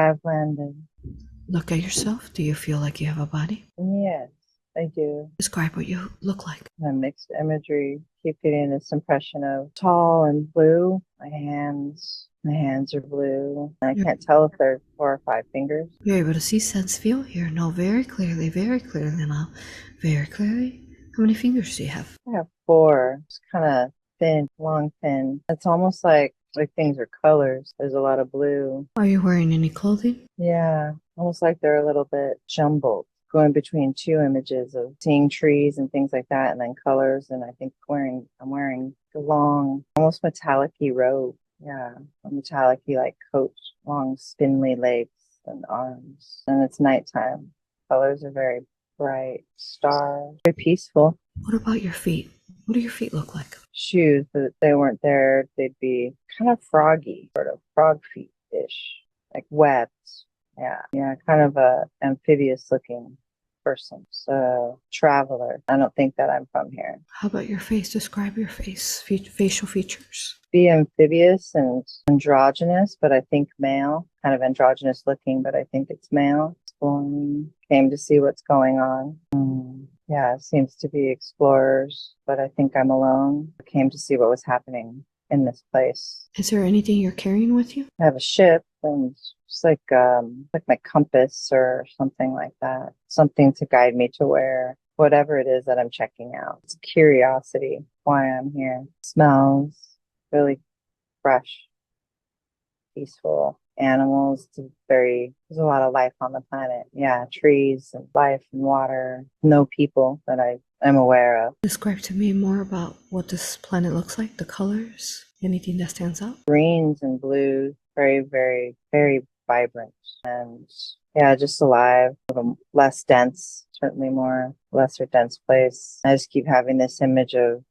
I've landed. Look at yourself. Do you feel like you have a body? Yes, I do. Describe what you look like. A mixed imagery. Keep getting this impression of tall and blue. My hands are blue. I can't tell if they're 4 or 5 fingers. You're able to see, sense, feel, hear, know very clearly now. Very clearly. How many fingers do you have? I have 4. It's kind of thin, long, thin. It's almost like things are colors. There's a lot of blue. Are you wearing any clothing? Yeah, almost like they're a little bit jumbled, going between 2 images of seeing trees and things like that, and then colors. And I think I'm wearing a long, almost metallic-y robe. Yeah, a metallic-y like coat, long, spindly legs and arms. And it's nighttime. Colors are very bright, stars, very peaceful. What about your feet? What do your feet look like? Shoes, but if they weren't there, they'd be kind of froggy, sort of frog feet-ish, like webbed. Yeah, kind of a amphibious looking person. So traveler. I don't think that I'm from here. How about your face? Describe your face, facial features. Be amphibious and androgynous, but I think male. Kind of androgynous looking, but I think it's male. Exploring. Came to see what's going on. Yeah, it seems to be explorers, but I think I'm alone. I came to see what was happening in this place. Is there anything you're carrying with you? I have a ship and just like my compass or something like that. Something to guide me to whatever it is that I'm checking out. It's curiosity why I'm here. It smells really fresh, peaceful. Animals, there's a lot of life on the planet. Yeah, trees and life and water. No people that I am aware of. Describe to me more about what this planet looks like, the colors, anything that stands out. Greens and blues, very, very, very vibrant. And yeah, just alive, a little less dense, certainly more lesser dense place. I just keep having this image of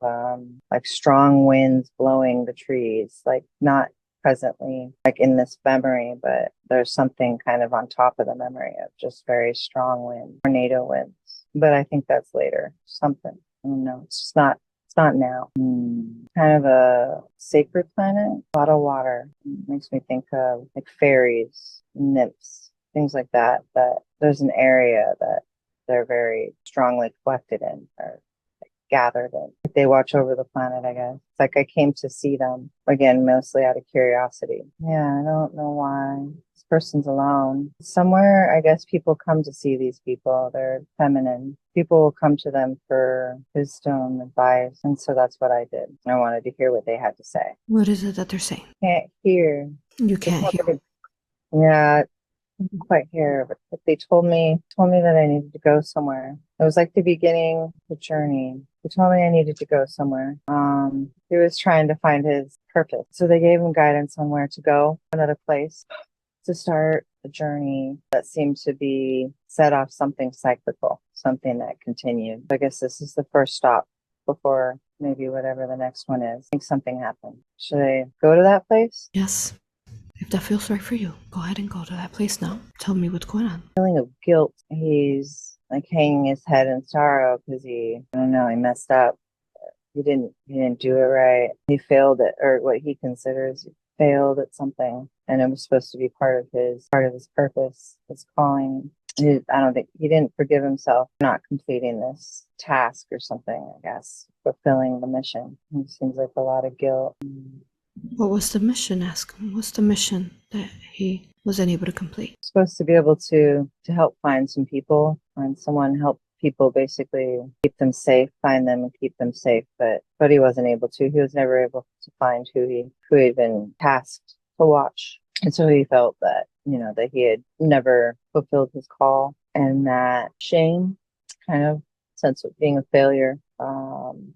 like strong winds blowing the trees, like not presently like in this memory, but there's something kind of on top of the memory of just very strong wind, tornado winds. But I think that's later. Something. I don't know. It's not now. Kind of a sacred planet, a lot of water. It makes me think of like fairies, nymphs, things like that, that there's an area that they're very strongly collected in or gathered in. They watch over the planet, I guess. It's like I came to see them, again, mostly out of curiosity. Yeah, I don't know why. This person's alone. Somewhere, I guess people come to see these people. They're feminine. People will come to them for wisdom, advice. And so that's what I did. I wanted to hear what they had to say. What is it that they're saying? Can't hear. You can't hear. Yeah, I didn't quite hear, but they told me that I needed to go somewhere. It was like the beginning of the journey. They told me I needed to go somewhere. He was trying to find his purpose. So they gave him guidance on where to go, another place to start a journey that seemed to be set off something cyclical, something that continued. I guess this is the first stop before maybe whatever the next one is. I think something happened. Should I go to that place? Yes. If that feels right for you, go ahead and go to that place now. Tell me what's going on. Feeling of guilt. He's like hanging his head in sorrow because he messed up. He didn't do it right. He failed at, or what he considers he failed at something, and it was supposed to be part of his purpose, his calling. I don't think he didn't forgive himself for not completing this task or something, I guess, fulfilling the mission. It seems like a lot of guilt. What was the mission? Ask him. What's the mission that he was unable to complete? Supposed to be able to help find some people, find someone, help people basically keep them safe, find them and keep them safe. But he wasn't able to. He was never able to find who he'd been tasked to watch. And so he felt that, that he had never fulfilled his call, and that shame, kind of sense of being a failure,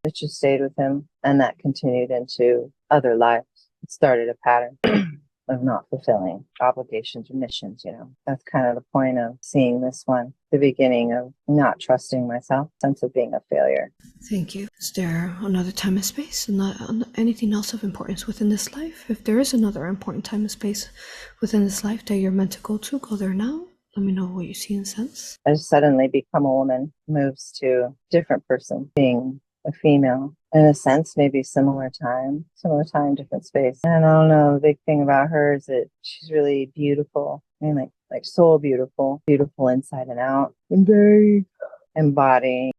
it just stayed with him, and that continued into other lives. It started a pattern of not fulfilling obligations or missions. That's kind of the point of seeing this one, the beginning of not trusting myself, sense of being a failure. Thank you. Is there another time and space and not anything else of importance within this life? If there is another important time and space within this life that you're meant to go there now. Let me know what you see and sense. I suddenly become a woman, moves to a different person, being a female. In a sense, maybe similar time, different space. And I don't know, the big thing about her is that she's really beautiful I mean, like soul beautiful, beautiful inside and out, and very embodying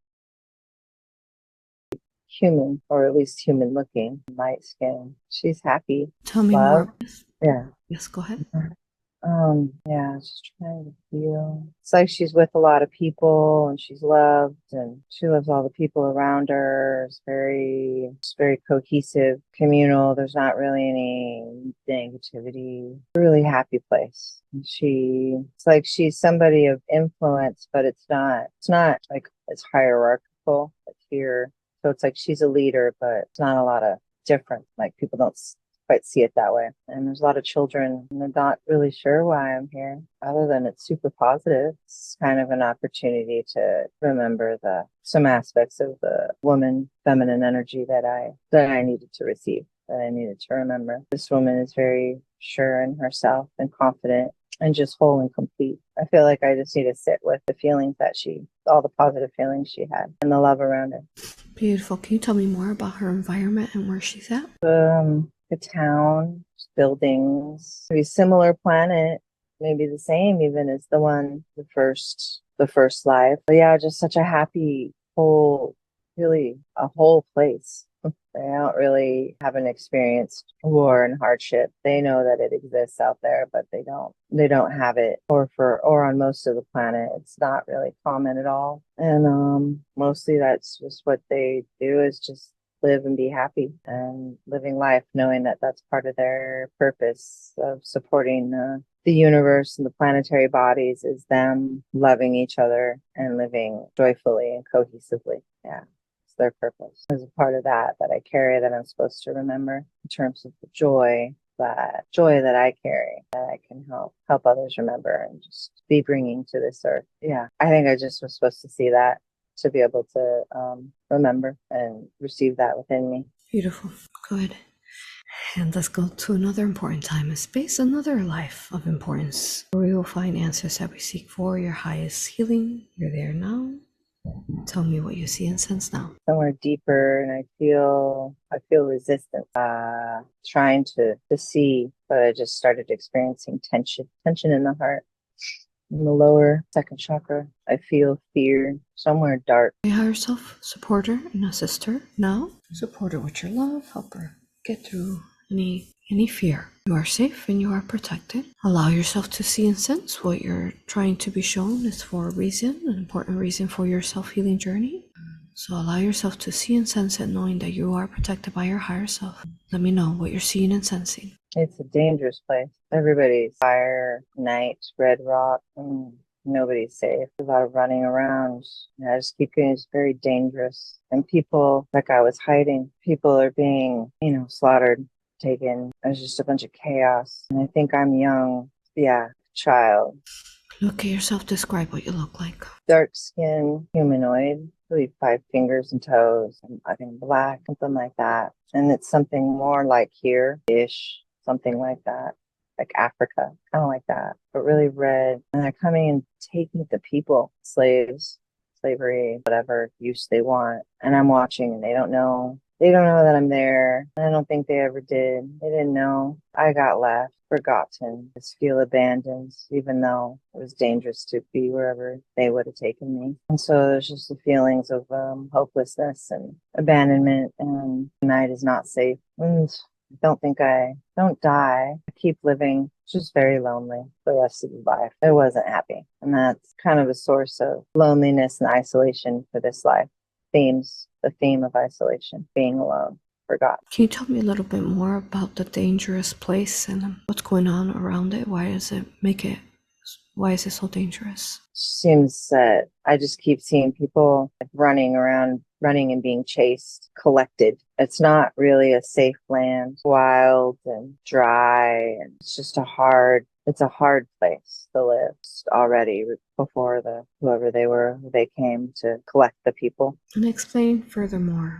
human, or at least human looking, light skin. She's happy, Tell me love. more. Yeah. Yes, go ahead. Yeah, just trying to feel. It's like she's with a lot of people and she's loved and she loves all the people around her. It's very cohesive, communal. There's not really any negativity. Really happy place. And it's like she's somebody of influence, but it's not like it's hierarchical. It's here. So it's like she's a leader, but it's not a lot of difference. Like people don't quite see it that way. And there's a lot of children, and I'm not really sure why I'm here, other than it's super positive. It's kind of an opportunity to remember some aspects of the woman, feminine energy that I needed to receive, that I needed to remember. This woman is very sure in herself and confident and just whole and complete. I feel like I just need to sit with the feelings all the positive feelings she had and the love around her. Beautiful. Can you tell me more about her environment and where she's at? The town, buildings, maybe similar planet, maybe the same even as the first life. But yeah, just such a happy whole, really a whole place. They don't really haven't experienced war and hardship. They know that it exists out there, but they don't have it, or on most of the planet it's not really common at all. And mostly that's just what they do, is just live and be happy and living life knowing that that's part of their purpose of supporting the universe and the planetary bodies, is them loving each other and living joyfully and cohesively. Yeah, it's their purpose. There's a part of that I carry, that I'm supposed to remember, in terms of the joy that I carry, that I can help others remember and just be bringing to this earth. Yeah, I think I just was supposed to see that, to be able to remember and receive that within me. Beautiful. Good. And let's go to another important time and space, another life of importance, where we will find answers that we seek for, your highest healing. You're there now. Tell me what you see and sense now. Somewhere deeper, and I feel resistance, trying to see, but I just started experiencing tension in the heart. In the lower second chakra, I feel fear somewhere dark. Your higher self, support her and assist her now. Support her with your love. Help her get through any fear. You are safe and you are protected. Allow yourself to see and sense what you're trying to be shown is for a reason, an important reason for your self-healing journey. So allow yourself to see and sense it, knowing that you are protected by your higher self. Let me know what you're seeing and sensing. It's a dangerous place. Everybody's fire, night, red rock, and nobody's safe. A lot of running around. I just keep getting, it's very dangerous. And people, like I was hiding, people are being, slaughtered, taken. There's just a bunch of chaos. And I think I'm young. Yeah, child. Look at yourself, describe what you look like. Dark skin, humanoid, really 5 fingers and toes, and I think black, something like that. And it's something more like here-ish, something like that, like Africa, kind of like that, but really red. And they're coming and taking the people, slaves, slavery, whatever use they want. And I'm watching, and they don't know. They don't know that I'm there. I don't think they ever did. They didn't know. I got left, forgotten, just feel abandoned, even though it was dangerous to be wherever they would have taken me. And so there's just the feelings of hopelessness and abandonment, and the night is not safe. And don't die. I keep living. It's just very lonely the rest of the life. I wasn't happy. And that's kind of a source of loneliness and isolation for this life. The theme of isolation, being alone, forgotten. Can you tell me a little bit more about the dangerous place and what's going on around it? Why is it so dangerous? Seems that I just keep seeing people running around, running and being chased, collected. It's not really a safe land, wild and dry, and it's just a hard place to live already before whoever they came to collect the people. And explain furthermore,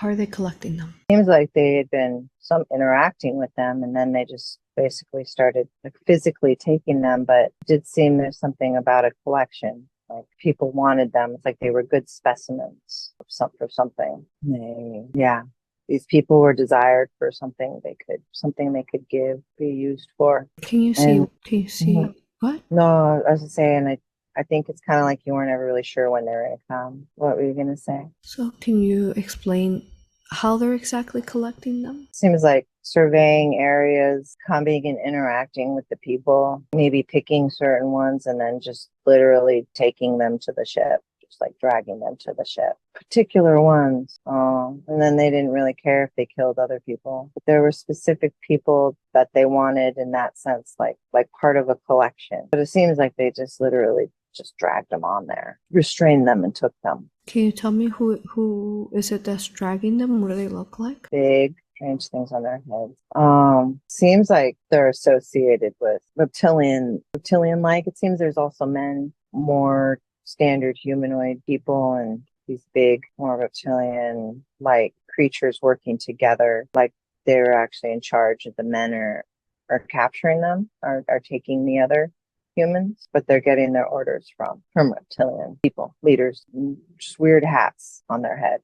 how are they collecting them? Seems like they had been some interacting with them, and then they just basically started physically taking them. But it did seem there's something about a collection. Like people wanted them. It's like they were good specimens for something. These people were desired for something they could give, be used for. Can you see What? No, I was just saying, I think it's kind of like you weren't ever really sure when they were going to come. What were you going to say? So can you explain how they're exactly collecting them? Seems like surveying areas, coming and interacting with the people, maybe picking certain ones and then just literally taking them to the ship, just like dragging them to the ship. Particular ones. And then they didn't really care if they killed other people. But there were specific people that they wanted in that sense, like part of a collection. But it seems like they just literally just dragged them on there, restrained them and took them. Can you tell me who is it that's dragging them? What do they look like? Big, strange things on their heads. Seems like they're associated with reptilian-like. It seems there's also men, more standard humanoid people, and these big, more reptilian-like creatures working together, like they're actually in charge of the men are capturing them, are taking the other humans, but they're getting their orders from reptilian people, leaders, just weird hats on their head.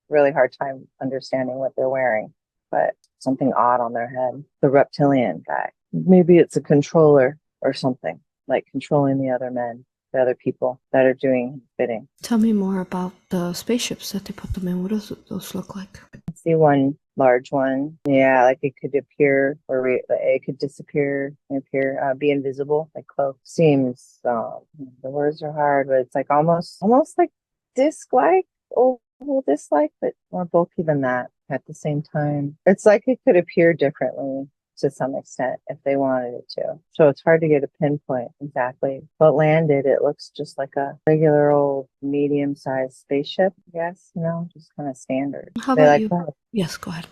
Really hard time understanding what they're wearing, but something odd on their head. The reptilian guy. Maybe it's a controller or something, like controlling the other men, the other people that are doing his bidding. Tell me more about the spaceships that they put them in. What does those look like? I see one large one. Yeah, like it could appear or it could disappear, appear, be invisible, like cloak. Seems, the words are hard, but it's like almost like disc-like. Oval disc-like, but more bulky than that at the same time. It's like it could appear differently to some extent if they wanted it to. So it's hard to get a pinpoint exactly. What landed, it looks just like a regular old medium-sized spaceship, I guess, just kind of standard. How They about like you? to, Yes, go ahead.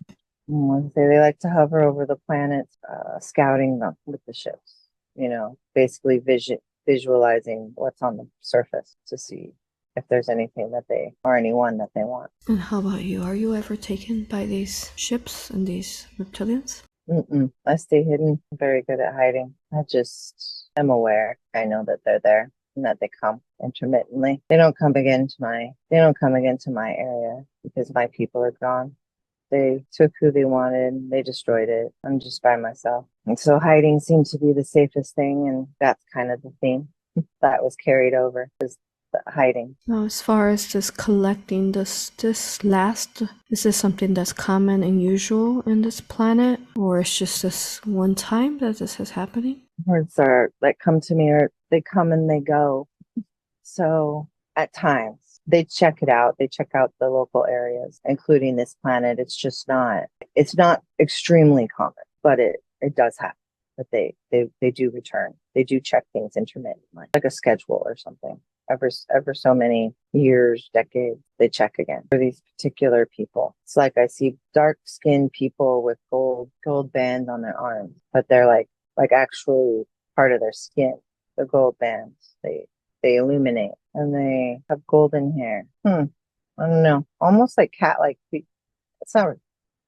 they like to hover over the planets, scouting them with the ships, basically visualizing what's on the surface to see if there's anything or anyone that they want. And how about you? Are you ever taken by these ships and these reptilians? I stay hidden. I'm very good at hiding. I just am aware. I know that they're there and that they come intermittently. They don't come again to my area because my people are gone. They took who they wanted. They destroyed it. I'm just by myself. And so hiding seems to be the safest thing. And that's kind of the theme that was carried over, is hiding. Now, as far as this collecting, is this something that's common and usual in this planet, or it's just this one time that this is happening? Words are that come to me, or they come and they go. So at times they check it out. They check out the local areas, including this planet. It's not extremely common, but it does happen. But they do return. They do check things intermittently, like a schedule or something. Ever so many years, decades, they check again for these particular people. It's like I see dark-skinned people with gold bands on their arms, but they're like actually part of their skin. The gold bands, they illuminate and they have golden hair. I don't know, almost like cat-like. It's not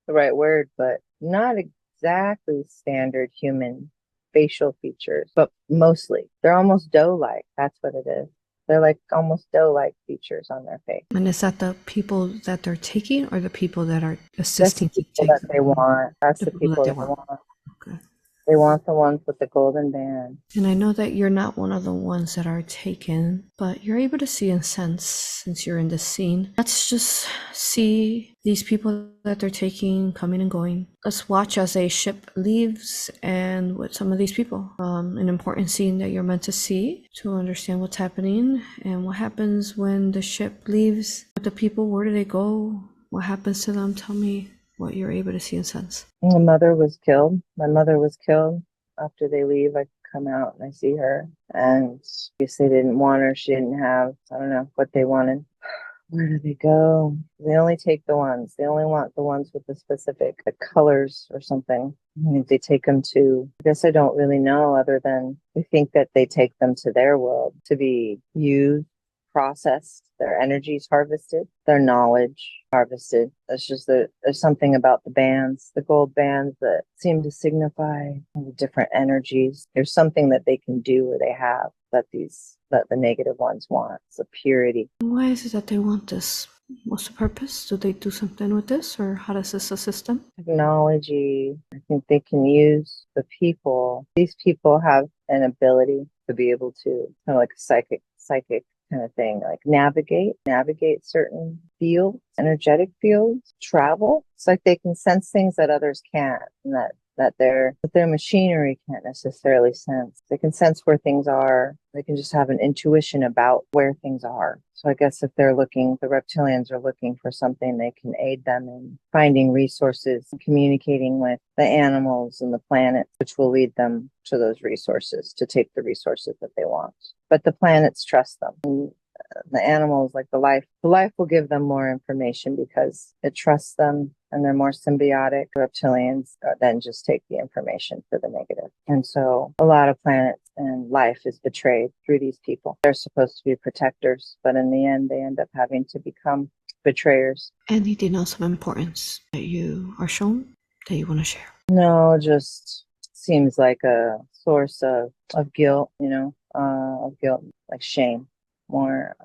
the right word, but not exactly standard human facial features, but mostly they're almost doe-like. That's what it is. They're like almost doe-like features on their face. And is that the people that they're taking, or the people that are That's assisting the to people take that them? they want. That's the people people that they they want. want. Okay. They want the ones with the golden band. And I know that you're not one of the ones that are taken, but you're able to see and sense since you're in this scene. Let's just see these people that they're taking coming and going. Let's watch as a ship leaves and with some of these people. An important scene that you're meant to see to understand what's happening and what happens when the ship leaves with the people. Where do they go? What happens to them? Tell me what you're able to see and sense. My mother was killed. After they leave, I come out and I see her. And I guess they didn't want her. She didn't have, I don't know what they wanted. Where do they go? They only take the ones. They only want the ones with the colors or something. They take them to, I guess I don't really know, other than we think that they take them to their world to be used, processed, their energies harvested, their knowledge harvested. It's just that there's something about the bands, the gold bands, that seem to signify the different energies. There's something that they can do or they have that the negative ones want. It's a purity. Why is it that they want this? What's the purpose? Do they do something with this, or how does this assist them? Technology, I think they can use the people. These people have an ability to be able to kind of like a psychic kind of thing, like navigate certain fields, energetic fields, travel. It's like they can sense things that others can't, and that their machinery can't necessarily sense. They can sense where things are. They can just have an intuition about where things are. So I guess if they're looking, the reptilians are looking for something, they can aid them in finding resources, communicating with the animals and the planets, which will lead them to those resources, to take the resources that they want. But the planets trust them. And the animals, like the life will give them more information because it trusts them, and they're more symbiotic. Reptilians then just take the information for the negative. And so a lot of planets and life is betrayed through these people. They're supposed to be protectors, but in the end, they end up having to become betrayers. Anything else of importance that you are shown that you want to share? No, just seems like a source of guilt, of guilt, like shame, more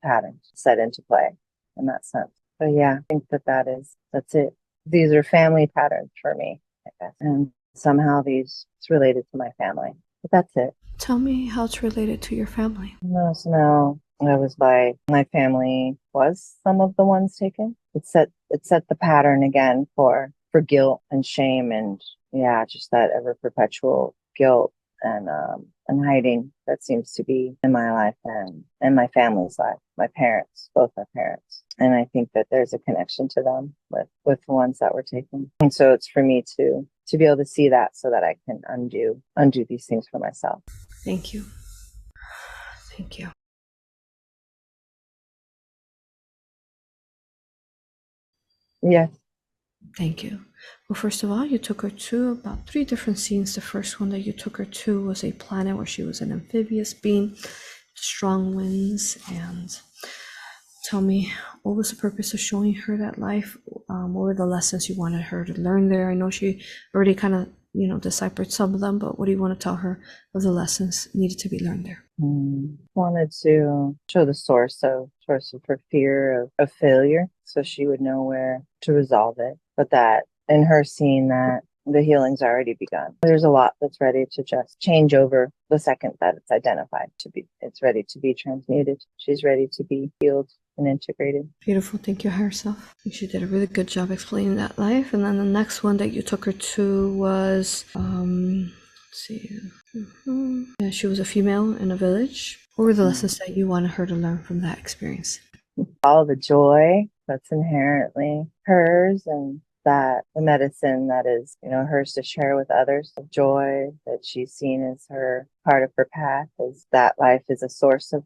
patterns set into play in that sense. But yeah, I think that's it. These are family patterns for me, I guess. And somehow it's related to my family. But that's it. Tell me how it's related to your family. No, so now my family was some of the ones taken. It set the pattern again for guilt and shame, and yeah, just that ever perpetual guilt and hiding that seems to be in my life and my family's life, both my parents. And I think that there's a connection to them with the ones that were taken. And so it's for me to be able to see that so that I can undo these things for myself. Thank you. Thank you. Yes. Thank you. Well, first of all, you took her to about 3 different scenes. The first one that you took her to was a planet where she was an amphibious being, strong winds. And tell me, what was the purpose of showing her that life? What were the lessons you wanted her to learn there? I know she already kind of, deciphered some of them, but what do you want to tell her of the lessons needed to be learned there? Wanted to show the source of her fear of failure, so she would know where to resolve it. But that in her seeing that the healing's already begun. There's a lot that's ready to just change over the second that it's identified it's ready to be transmuted. She's ready to be healed and integrated. Beautiful. Thank you, higher self. I think she did a really good job explaining that life. And then the next one that you took her to was, let's see. Yeah, she was a female in a village. What were the lessons that you wanted her to learn from that experience? All the joy that's inherently hers, and that the medicine that is, hers to share with others, the joy that she's seen as her part of her path, is that life is a source of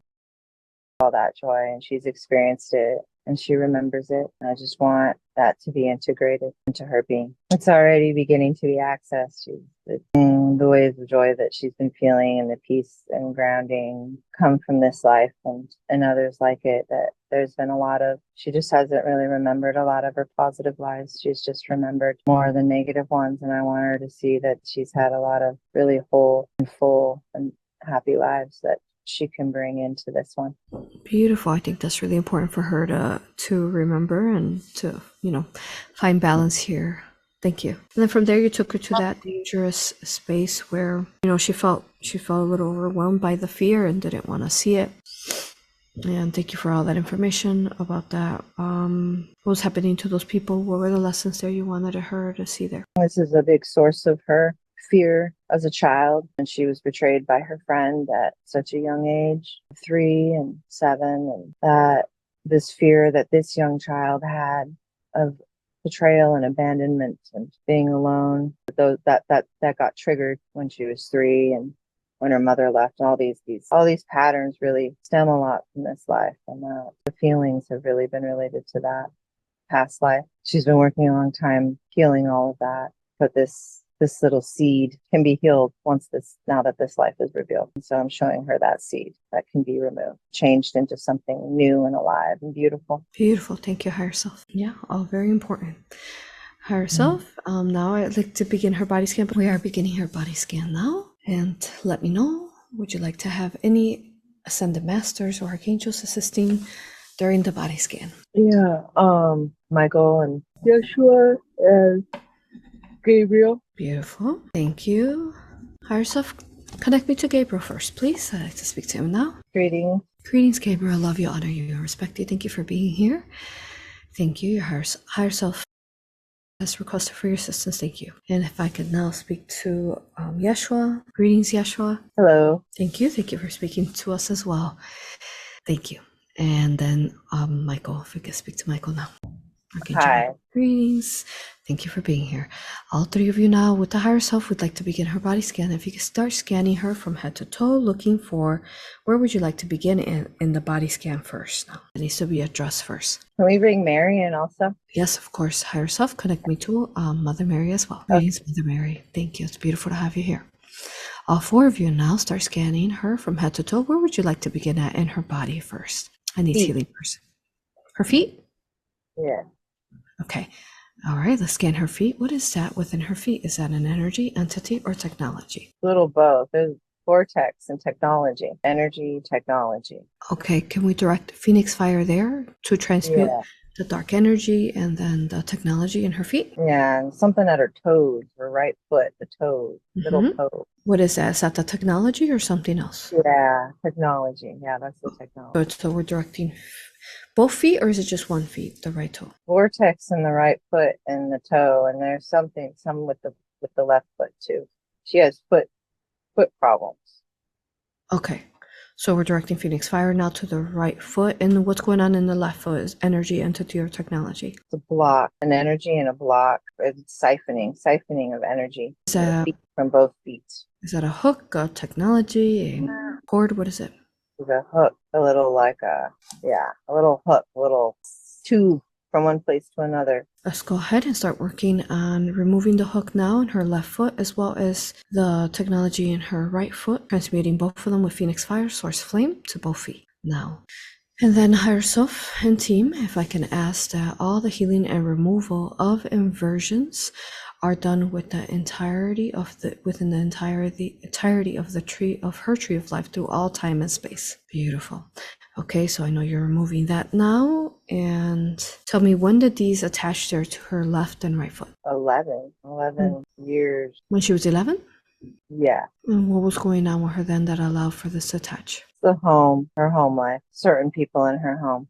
all that joy, and she's experienced it and she remembers it. And I just want that to be integrated into her being. It's already beginning to be accessed. The waves of joy that she's been feeling and the peace and grounding come from this life and others like it. That there's been a lot of, she just hasn't really remembered a lot of her positive lives. She's just remembered more the negative ones. And I want her to see that she's had a lot of really whole and full and happy lives that she can bring into this one. Beautiful. I think that's really important for her to remember and to, find balance here. Thank you. And then from there, you took her to that dangerous space where, she felt a little overwhelmed by the fear and didn't want to see it. And thank you for all that information about that. What was happening to those people? What were the lessons there you wanted her to see there? This is a big source of her fear as a child, and she was betrayed by her friend at such a young age, 3 and 7, and that this fear that this young child had of betrayal and abandonment and being alone, that got triggered when she was 3 and when her mother left. All these patterns really stem a lot from this life, and the feelings have really been related to that past life. She's been working a long time healing all of that, but this little seed can be healed now that this life is revealed. And so I'm showing her that seed that can be removed, changed into something new and alive and beautiful. Beautiful. Thank you, higher self. Yeah, all very important. Higher self, now I'd like to begin her body scan. We are beginning her body scan now. And let me know, would you like to have any ascended masters or archangels assisting during the body scan? Yeah, Michael and Yeshua and Gabriel. Beautiful. Thank you. Higher self, connect me to Gabriel first, please. I'd like to speak to him now. Greetings. Greetings, Gabriel. I love you, honor you, and respect you. Thank you for being here. Thank you. Your higher self has requested for your assistance. Thank you. And if I could now speak to Yeshua. Greetings, Yeshua. Hello. Thank you. Thank you for speaking to us as well. Thank you. And then Michael, if we could speak to Michael now. Hi. Greetings. Thank you for being here. All three of you now with the higher self would like to begin her body scan. If you could start scanning her from head to toe, looking for where would you like to begin in the body scan first now. It needs to be addressed first. Can we bring Mary in also? Yes, of course. Higher self, connect me to Mother Mary as well. Greetings, Mother Mary. Thank you. It's beautiful to have you here. All four of you now start scanning her from head to toe. Where would you like to begin at in her body first? I need healing first. Her feet? Yeah. Okay. All right, let's scan her feet. What is that within her feet? Is that an energy, entity, or technology? Little both. There's vortex and technology. Energy, technology. Okay, can we direct Phoenix Fire there to transmute the dark energy and then the technology in her feet? Yeah, and something at her toes, her right foot, the toes, little toe. What is that? Is that the technology or something else? Yeah, technology. Yeah, that's the technology. So we're directing both feet, or is it just one feet, the right toe? Vortex in the right foot and the toe, and there's some with the left foot too. She has foot problems. Okay, so we're directing Phoenix Fire now to the right foot, and what's going on in the left foot is energy, entity, or technology? It's a block, an energy and a block. It's siphoning of energy from both feet. Is that a hook, a technology, a cord? What is it? The hook, a little hook, a little tube from one place to another. Let's go ahead and start working on removing the hook now in her left foot, as well as the technology in her right foot, transmuting both of them with Phoenix Fire, Source Flame to both feet now. And then higher self and team, if I can ask that all the healing and removal of inversions are done with the entirety of the entirety of the tree of her tree of life through all time and space. Beautiful. Okay, so I know you're removing that now. And tell me, when did these attach there to her left and right foot? 11 years. When she was 11? Yeah. And what was going on with her then that allowed for this to attach? Her home life. Certain people in her home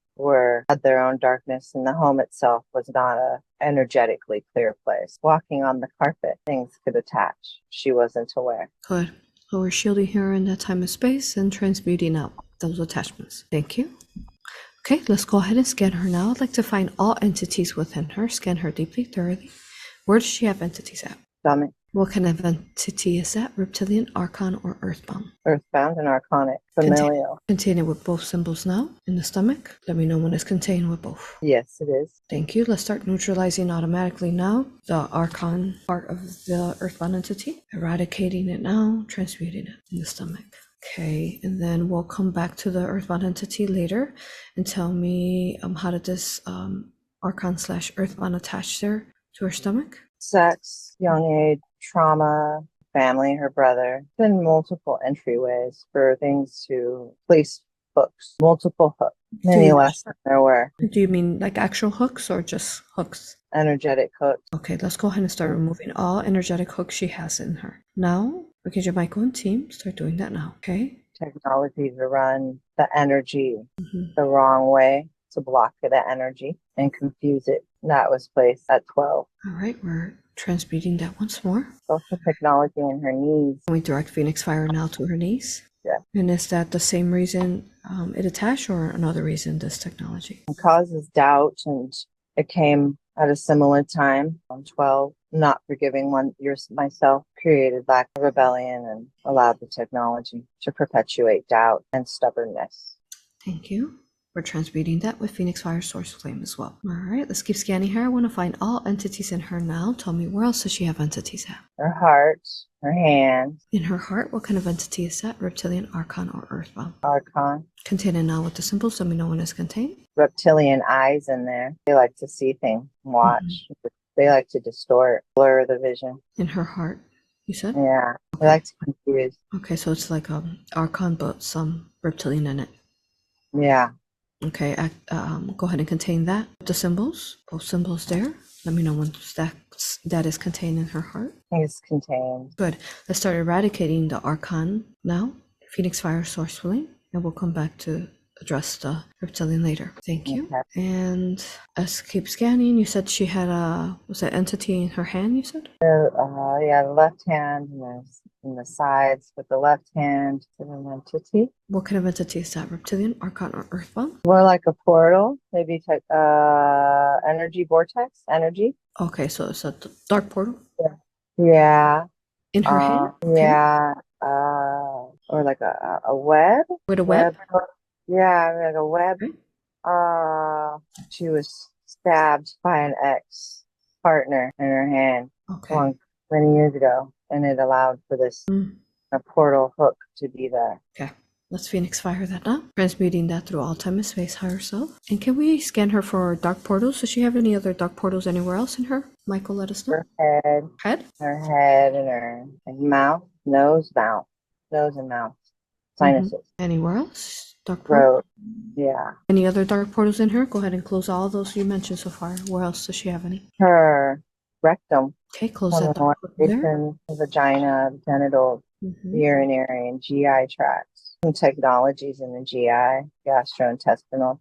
had their own darkness, and the home itself was not a energetically clear place. Walking on the carpet, things could attach. She wasn't aware. Good. So we're shielding her in that time and space and transmuting out those attachments. Thank you. Okay, let's go ahead and scan her now. I'd like to find all entities within her. Scan her deeply, thoroughly. Where does she have entities at? Stomach. What kind of entity is that? Reptilian, Archon, or Earthbound? Earthbound and Archonic. Familial. Contain it with both symbols now in the stomach. Let me know when it's contained with both. Yes, it is. Thank you. Let's start neutralizing automatically now the Archon part of the Earthbound entity. Eradicating it now, transmuting it in the stomach. Okay, and then we'll come back to the Earthbound entity later and tell me how did this Archon/Earthbound attach there to her stomach? Sex, young age, trauma, family, her brother. Been multiple entryways for things to place hooks, multiple hooks, many less than there were. Do you mean like actual hooks or just hooks? Energetic hooks. Okay, let's go ahead and start removing all energetic hooks she has in her. Now, because your Michael and team, start doing that now, okay? Technology to run the energy the wrong way, to block the energy and confuse it. That was placed at 12. All right, we're transmuting that once more. Also technology in her knees. We direct Phoenix Fire now to her knees. Yeah. And is that the same reason it attached or another reason, this technology? It causes doubt, and it came at a similar time on 12. Not forgiving myself created lack of rebellion and allowed the technology to perpetuate doubt and stubbornness. Thank you. We're transmuting that with Phoenix Fire Source Flame as well. All right, let's keep scanning her. I want to find all entities in her now. Tell me, where else does she have entities at? Her heart, her hands. In her heart, what kind of entity is that? Reptilian, Archon, or Earthbound? Archon. Contained now with the symbols. Let me know when it's contained. Reptilian eyes in there. They like to see things, watch. They like to distort, blur the vision. In her heart, you said? Yeah, they like to confuse. Okay, so it's like Archon, but some reptilian in it. Yeah. Okay, go ahead and contain that. The symbols, both symbols there. Let me know once that is contained in her heart. It's contained. Good. Let's start eradicating the archon now. Phoenix Fire Source Flame, and we'll come back to address the reptilian later. Thank you. Okay. And let's keep scanning. You said she had was that entity in her hand, you said? Yeah, the left hand and the sides, but the left hand is an entity. What kind of entity is that? Reptilian, archon, or earthbound? More like a portal, maybe type energy vortex, energy. Okay, so it's a dark portal Yeah. in her hand? Okay. Yeah. Or like a web. With a web? Yeah, like a web. Okay. She was stabbed by an ex-partner in her hand Okay. many years ago, and it allowed for this a portal hook to be there. Okay. Let's Phoenix Fire that now. Transmuting that through all time and space, higher self. And can we scan her for dark portals? Does she have any other dark portals anywhere else in her? Michael, let us know. Her head, and her mouth, nose and mouth, sinuses, Anywhere else? Dark portal? throat. Yeah. Any other dark portals in her? Go ahead and close all those you mentioned so far. Where else does she have any? Her rectum, Okay, close that dark portal there. the vagina, the genitals, the urinary and GI tracts. Some technologies in the GI, gastrointestinal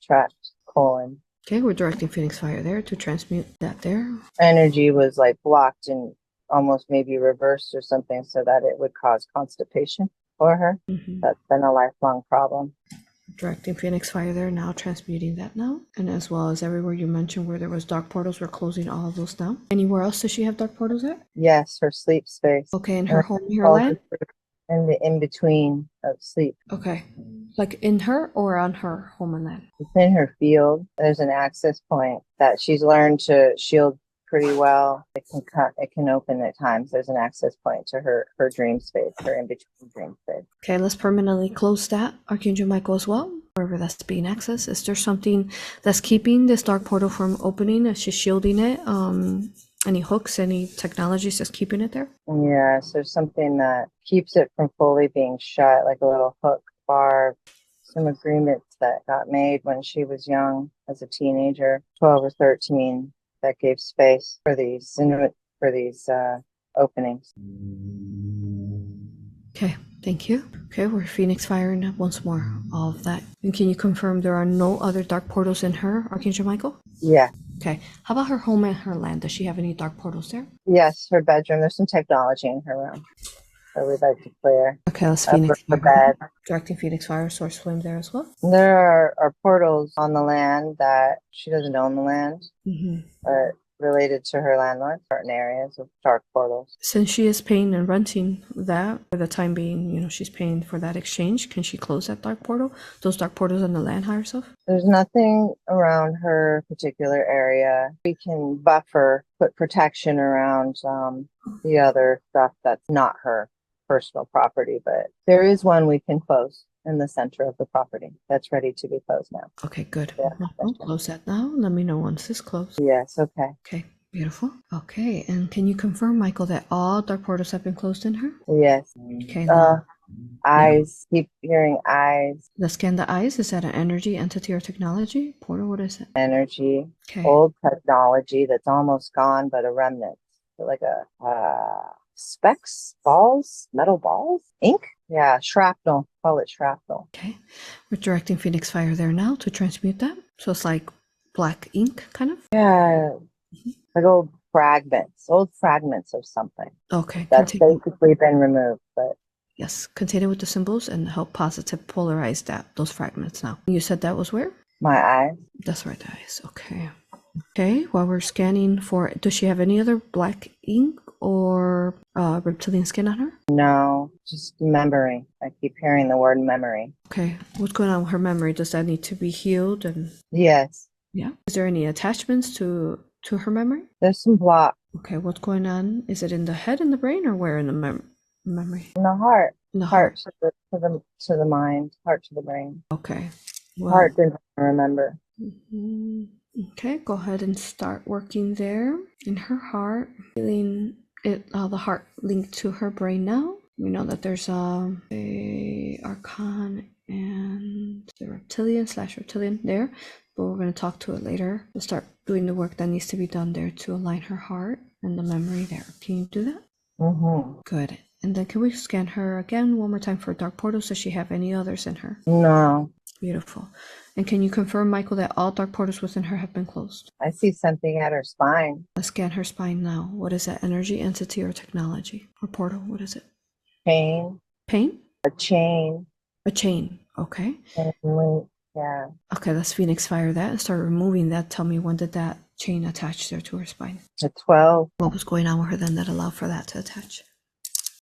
tract, colon. Okay, we're directing Phoenix Fire there to transmute that there. Energy was like blocked and almost maybe reversed or something so that it would cause constipation for her. That's been a lifelong problem. Directing Phoenix Fire there now, transmuting that now. And as well as everywhere you mentioned where there was dark portals, we're closing all of those now. Anywhere else does she have dark portals at? Yes, her sleep space. Okay, in her home, her land? In the in-between of sleep. Okay. Like in her or on her home and land? It's in her field. There's an access point that she's learned to shield pretty well. It can open at times. There's an access point to her dream space, her in-between dream space. Okay, let's permanently close that, Archangel Michael, as well. Wherever that's being accessed. Is there something that's keeping this dark portal from opening? Is she shielding it? Any hooks, any technologies that's keeping it there? Yes, there's something that keeps it from fully being shut, like a little hook, barb, some agreements that got made when she was young as a teenager, 12 or 13, that gave space for these openings. Okay, thank you. Okay, we're Phoenix firing once more all of that. And can you confirm there are no other dark portals in her, Archangel Michael? Yeah. Okay. How about her home and her land? Does she have any dark portals there? Yes, her bedroom. There's some technology in her room that we'd like to clear. Okay, let's Phoenix Fire. Bed. Directing Phoenix Fire, Source Flame there as well. There are portals on the land that she doesn't own the land, but related to her landlord, certain areas of dark portals. Since she is paying and renting that for the time being, she's paying for that exchange, can she close that dark portal? Those dark portals on the land higher self? There's nothing around her particular area. We can buffer, put protection around the other stuff that's not her personal property, but there is one we can close in the center of the property that's ready to be closed now. Okay, good. Yeah, I'll close that now. Let me know once it's closed. Yes, okay. Okay, beautiful. Okay, and can you confirm, Michael, that all dark portals have been closed in her? Yes. Okay. Eyes. Keep hearing eyes. Let's scan the eyes. Is that an energy, entity, or technology? Portal, what is it? Energy. Okay. Old technology that's almost gone, but a remnant. Like a specks, balls, metal balls, ink. Yeah, shrapnel. Call it shrapnel. Okay. We're directing Phoenix Fire there now to transmute that. So it's like black ink, kind of? Yeah. Like old fragments of something. Okay. That's basically been removed, but. Yes, contain it with the symbols and help positive polarize those fragments now. You said that was where? My eyes. That's right, the eyes. Okay. Okay, while we're scanning for, does she have any other black ink or reptilian skin on her? No, just memory. I keep hearing the word memory. Okay, what's going on with her memory? Does that need to be healed? And yes. Yeah. Is there any attachments to her memory? There's some block. Okay, what's going on? Is it in the head, in the brain, or where in the memory? In the heart. In the heart. To the mind, heart to the brain. Okay. Well, heart didn't remember. Okay, go ahead and start working there in her heart, feeling it, the heart linked to her brain now. We know that there's a archon and the reptilian there, but we're going to talk to it later. We'll start doing the work that needs to be done there to align her heart and the memory there. Can you do that? Mm-hmm. Good. And then can we scan her again one more time for dark portals? Does she have any others in her? No. Beautiful. And can you confirm, Michael, that all dark portals within her have been closed? I see something at her spine. Let's scan her spine now. What is that? Energy, entity, or technology? Or portal? What is it? Pain. Pain? A chain. A chain. Okay. Yeah. Okay, let's Phoenix fire that and start removing that. Tell me, when did that chain attach there to her spine? At 12. What was going on with her then that allowed for that to attach?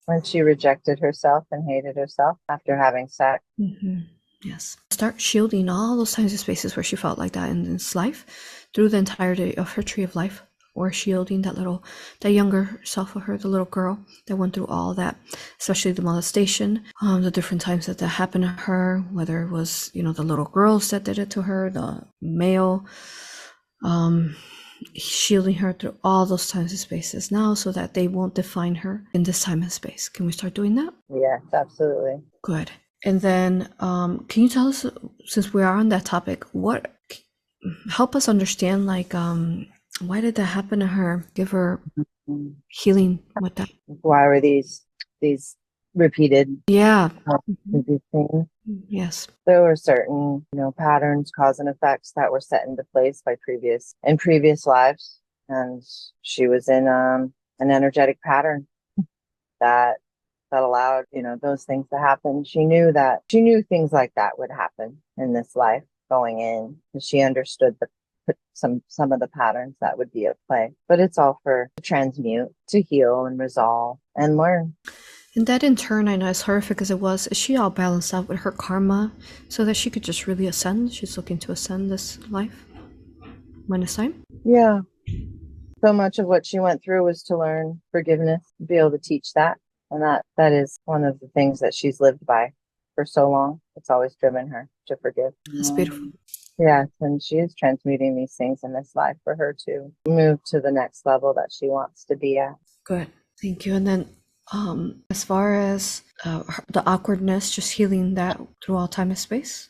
When she rejected herself and hated herself after having sex. Mm-hmm. Yes. Start shielding all those times and spaces where she felt like that in this life through the entirety of her tree of life, or shielding that younger self of her, the little girl that went through all that, especially the molestation, the different times that happened to her, whether it was, the little girls that did it to her, the male, shielding her through all those times and spaces now so that they won't define her in this time and space. Can we start doing that? Yes, absolutely. Good. And then can you tell us, since we are on that topic, help us understand, why did that happen to her? Give her healing with that. Why were these repeated? Yeah. These things? Yes. There were certain, patterns, cause and effects that were set into place by previous lives, and she was in an energetic pattern that allowed, those things to happen. She knew things like that would happen in this life going in, and she understood some of the patterns that would be at play. But it's all for to transmute, to heal and resolve and learn. And that in turn, I know, as horrific as it was, is she all balanced out with her karma so that she could just really ascend? She's looking to ascend this life when it's time? Yeah. So much of what she went through was to learn forgiveness, be able to teach that. And that is one of the things that she's lived by for so long. It's always driven her to forgive. That's beautiful. Yes, and she is transmuting these things in this life for her to move to the next level that she wants to be at. Good. Thank you. And then as far as the awkwardness, just healing that through all time and space?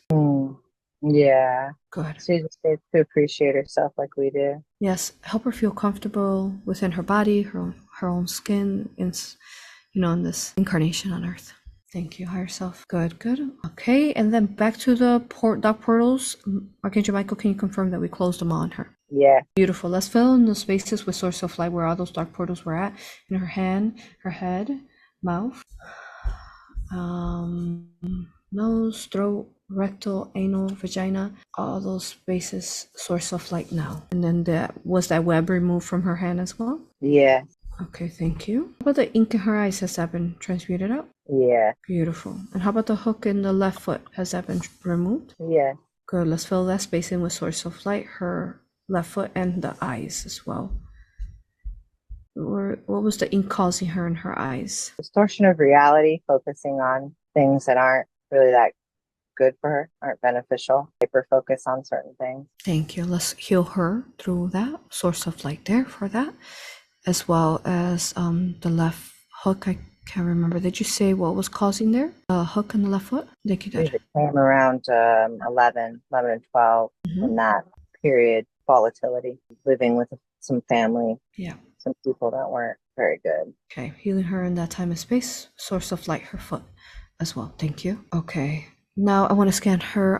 Yeah. Good. She just needs to appreciate herself like we do. Yes. Help her feel comfortable within her body, her own skin, in this incarnation on Earth. Thank you, higher self. Good. Okay, and then back to the dark portals. Archangel Michael, can you confirm that we closed them on her? Yeah. Beautiful. Let's fill in those spaces with source of light where all those dark portals were at. In her hand, her head, mouth, nose, throat, rectal, anal, vagina, all those spaces, source of light now. And then was that web removed from her hand as well? Yeah. Okay, thank you. How about the ink in her eyes? Has that been transmuted out? Yeah. Beautiful. And how about the hook in the left foot? Has that been removed? Yeah. Good. Let's fill that space in with source of light, her left foot and the eyes as well. What was the ink causing her in her eyes? Distortion of reality, focusing on things that aren't really that good for her, aren't beneficial. Hyper focus on certain things. Thank you. Let's heal her through that source of light there for that, as well as the left hook. I can't remember. Did you say what was causing there? A hook in the left foot? Thank you. Good. It came around 11 and 12 in that period. Volatility, living with some family. Yeah. Some people that weren't very good. Okay, healing her in that time and space. Source of light, her foot as well. Thank you. Okay, now I want to scan her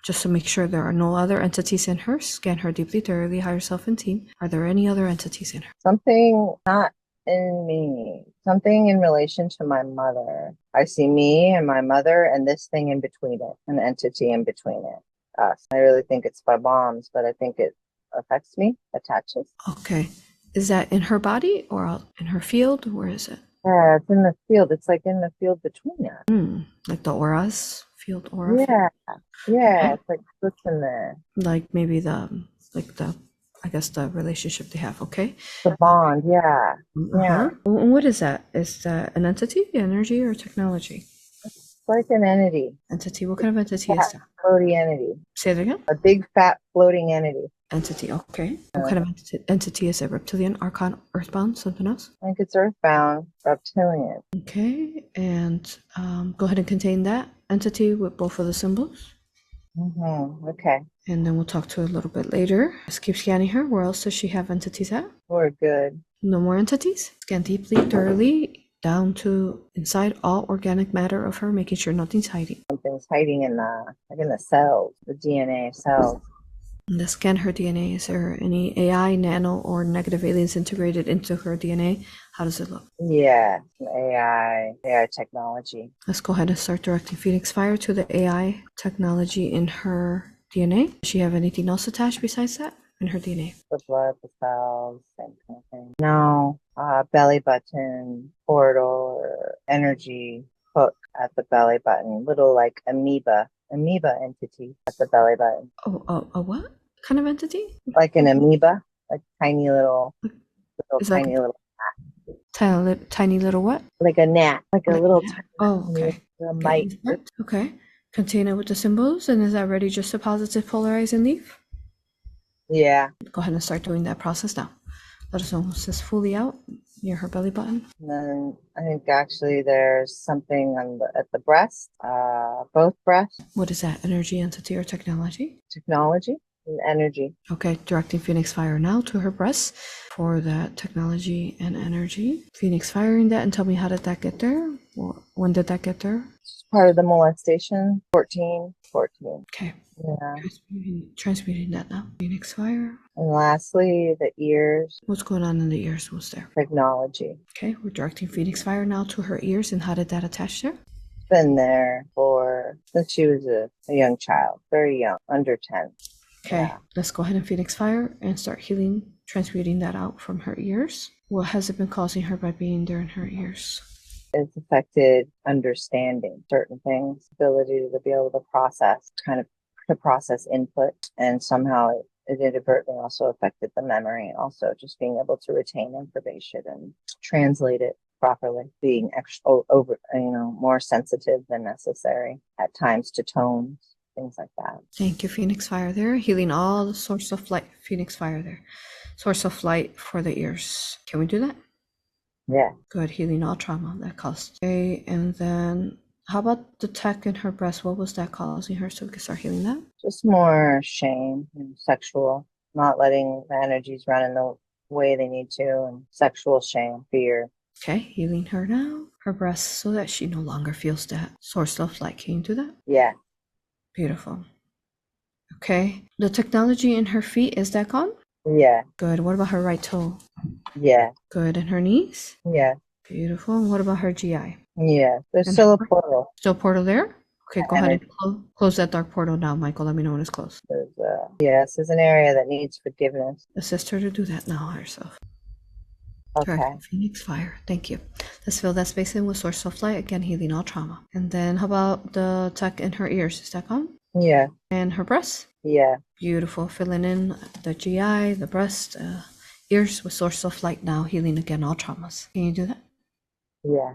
just to make sure there are no other entities in her. Scan her deeply, thoroughly, higher self and team. Are there any other entities in her? Something not in me. Something in relation to my mother. I see me and my mother and this thing in between it, an entity in between it. Us. I really think it's my mom's, but I think it affects me, attaches. Okay. Is that in her body or out in her field? Where is it? Yeah, it's in the field. It's like in the field between us. Like the auras? Field aura? Yeah. Yeah, it's like what's in there. Like maybe I guess the relationship they have, okay? The bond, yeah. Yeah. What is that? Is that an entity, energy, or technology? It's like an entity. Entity? What kind of entity is that? Floating entity. Say it again? A big fat floating entity. Entity, okay. What kind of entity is it? Reptilian, Archon, Earthbound, something else? I think it's earthbound, reptilian. Okay. And go ahead and contain that entity with both of the symbols. Okay. And then we'll talk to her a little bit later. Just keep scanning her. Where else does she have entities at? We're good. No more entities. Scan deeply, thoroughly, down to inside all organic matter of her, making sure nothing's hiding. Something's hiding in the cells, the DNA cells. And let's scan her DNA. Is there any AI, nano, or negative aliens integrated into her DNA? How does it look? Yeah, AI technology. Let's go ahead and start directing Phoenix Fire to the AI technology in her DNA. Does she have anything else attached besides that in her DNA? The blood, the cells, same kind of thing. No, belly button, portal, or energy hook at the belly button. Little like amoeba entity at the belly button. Oh, a what kind of entity? Like an amoeba, like tiny little Tiny little what? like a gnat, like a little tiny. Oh, okay. Mite. Okay. Contain it with the symbols, and is that ready just to positive polarize and leave? Yeah. Go ahead and start doing that process now. Let us know once it's fully out near her belly button. And then I think actually there's something at the breast, both breasts. What is that? Energy, entity, or technology? Technology and energy. Okay, directing Phoenix Fire now to her breasts for that technology and energy. Phoenix firing that, and tell me, how did that get there? When did that get there? It's part of the molestation. 14. Okay. Yeah. Transmuting that now. Phoenix Fire. And lastly, the ears. What's going on in the ears? What's there? Technology. Okay, we're directing Phoenix Fire now to her ears, and how did that attach there? It's been there since she was a young child, very young, under 10. Okay, Yeah. Let's go ahead and Phoenix Fire and start healing, transmuting that out from her ears. What has it been causing her by being there in her ears? It's affected understanding certain things, ability to be able to process input, and somehow it inadvertently also affected the memory, and also just being able to retain information and translate it properly, being more sensitive than necessary at times to tones, things like that. Thank you, Phoenix Fire there. Healing all the source of light. Phoenix Fire there. Source of light for the ears. Can we do that? Yeah. Good. Healing all trauma that caused. Okay, and then how about the tech in her breast? What was that causing her, so we can start healing that? Just more shame and sexual, not letting the energies run in the way they need to, and sexual shame, fear. Okay, healing her now, her breast, so that she no longer feels that source of light. Can you do that? Yeah. Beautiful. Okay, the technology in her feet, is that gone? Yeah. Good. What about her right toe? Yeah. Good. And her knees? Yeah. Beautiful. And what about her GI? Yeah. There's still a portal. Still portal there? Okay, go ahead and close that dark portal now, Michael. Let me know when it's closed. There's an area that needs forgiveness. Assist her to do that now herself. Okay. Right. Phoenix Fire. Thank you. Let's fill that space in with source of light. Again, healing all trauma. And then how about the tuck in her ears? Is that gone? Yeah. And her breasts? Yeah. Beautiful. Filling in the GI, the breast, ears with source of light now, healing again all traumas. Can you do that? Yeah.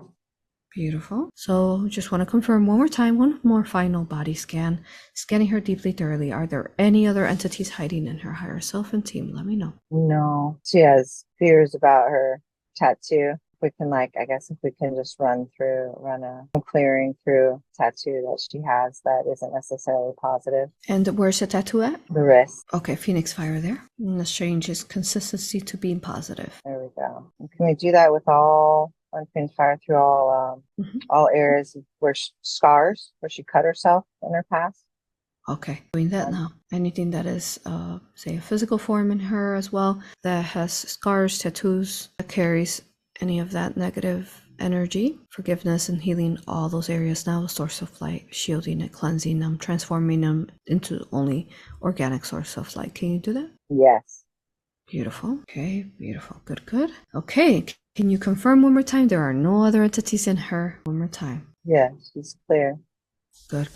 Beautiful. So just want to confirm one more time, one more final body scan. Scanning her deeply, thoroughly. Are there any other entities hiding in her higher self and team? Let me know. No. She has fears about her tattoo. If we can just run a clearing through tattoo that she has that isn't necessarily positive. And where's the tattoo at? The wrist. Okay, Phoenix Fire there. And let's change his consistency to being positive. There we go. And can we do that with all Phoenix Fire through all areas where scars, where she cut herself in her past? Okay, doing that now. Anything that is, say, a physical form in her as well, that has scars, tattoos, that carries any of that negative energy, forgiveness and healing all those areas now, a source of light, shielding it, cleansing them, transforming them into only organic source of light. Can you do that? Yes. Beautiful. Okay, beautiful. Good. Okay, can you confirm one more time there are no other entities in her? One more time. Yeah, she's clear. Good.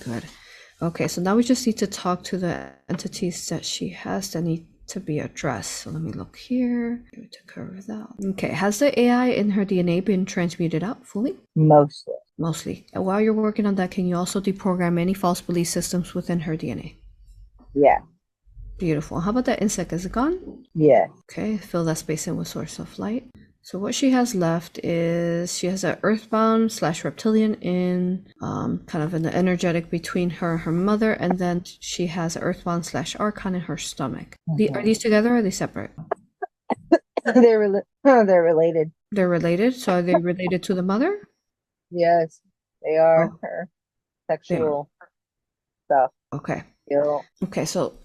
Okay, so now we just need to talk to the entities that she has that need to be addressed. So let me look here. To curve that. Okay, has the AI in her DNA been transmuted out fully? Mostly. And while you're working on that, can you also deprogram any false belief systems within her DNA? Yeah. Beautiful. How about that insect? Is it gone? Yeah. Okay, fill that space in with source of light. So what she has left is she has an earthbound / reptilian in kind of in the energetic between her and her mother, and then she has an earthbound / archon in her stomach. Are these together or are they separate? They're related. They're related. So are they related to the mother? Yes, they are. Oh, Her they are. sexual stuff. Okay. Skill. Okay. So